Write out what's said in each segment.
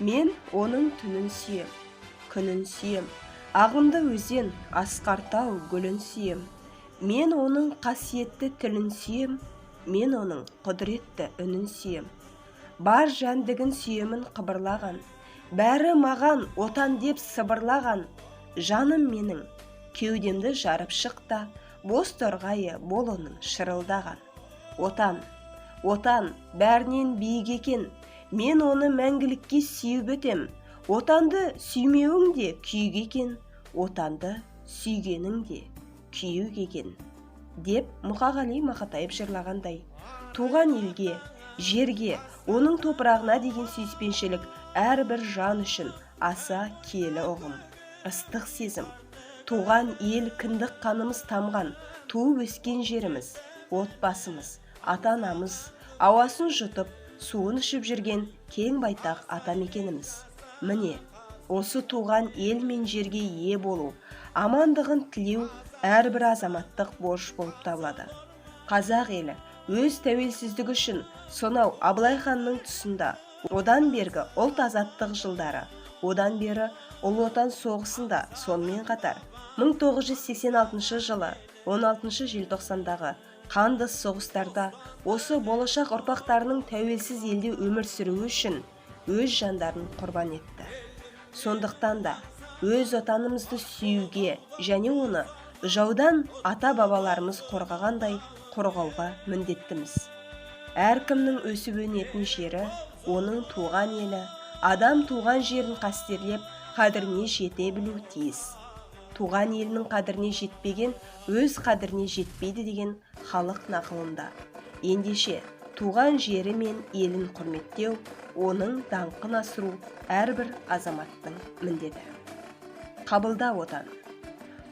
Мен оның түнін сүйем, күнін сүйем, ағынды өзен, асқар-тау гүлін сүйем. Мен оның қасиетті тілін сүйем, мен оның құдіретті үнін сүйем. Бар жәндігін сүйемін қыбырлаған, бәрі маған отан деп сыбырлаған. Жаным менің, кеудемді жарып шықта, боз торғайы бол оның шырылдаған. Отан, отан, бәрінен биік екен, мен оны мәңгілікке сүйіп өтем. Отанды сүймеуің де күйік екен, отанды сүйгенің де күйік екен. Деп Мұқағали Мақатаев жырлағандай, туған елге, жерге, оның топырағына деген сүйіспеншілік әрбір жан үшін аса киелі ұғым. Ыстық сезім. Туған ел кіндік қанымыз тамған, туып өскен жеріміз, отбасымыз, ата-анамыз, ауасын жұтып, суын ішіп жүрген кең байтақ ата мекеніміз. Міне, осы туған ел мен жерге ие болу, амандығын тілеу әрбір азаматтық борыш болып табылады. Қазақ елі өз тәуелсіздігі үшін сонау Абылай ханның тұсында, одан бергі ұлт азаттық жылдары, одан бері Ұлы Отан соғысында, сонымен қатар 1986 жылы 16 желтоқсандағы қанды соғыстарда осы болашақ ұрпақтарының тәуелсіз елде өмір сүруі үшін өз жандарын құрбан етті. Сондықтан да өз отанымызды сүюге және оны жаудан ата-бабаларымыз қорғағандай қорғауға міндеттіміз. Әркімнің өсіп-өнетін жері, оның туған елі, адам туған жерін қастерлеп, қадіріне жете білу тиіс. Туған елінің қадіріне жетпеген өз қадіріне жетпейді деген халық нақылында. Ендеше туған жері мен елін құрметтеу, оның даңқын асыру әрбір азаматтың міндеті. Қабылда отан.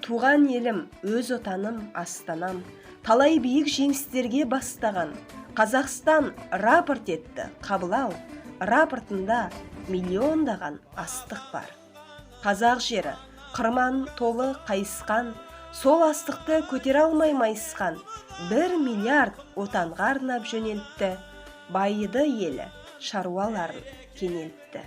Туған елім, өз отаным, астанам, талай биік жеңістерге бастаған. Қазақстан рапорт етті, қабыл ал, рапортында миллиондаған астық бар. Қазақ жері қырман толы қайысқан, сол астықты көтере алмай майысқан, 1 миллиард отанға арнап жөнелтті, байыды елі шаруаларын кенелтті.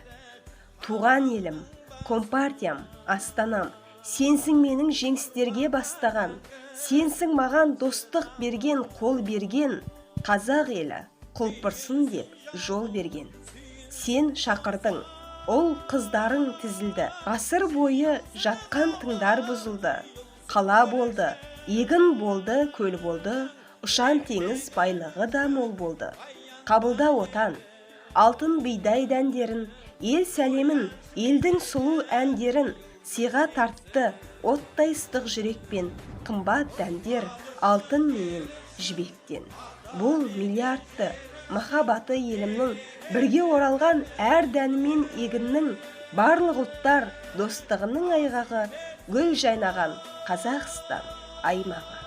Туған елім, компартиям, астанам, сенсің менің жеңістерге бастаған, сенсің маған достық берген, қол берген, қазақ елі құлпырсын деп жол берген. Сен шақырдың, ұл қыздарың тізілді, ғасыр бойы жатқан тыңдар бұзылды. Қала болды, егін болды, көл болды, ұшан теңіз байлығы да мол болды. Қабылда отан, алтын бидай дәндерін, ел сәлемін, елдің сұлу әндерін, сыйға тартты оттай ыстық жүрекпен, қымбат дәндер алтын менен жібектен. Бұл миллиардты махаббаты елімнің, бірге оралған әр дәні мен егіннің, барлық ұлттар достығының айғағы, гүл жайнаған Қазақстан аймағы.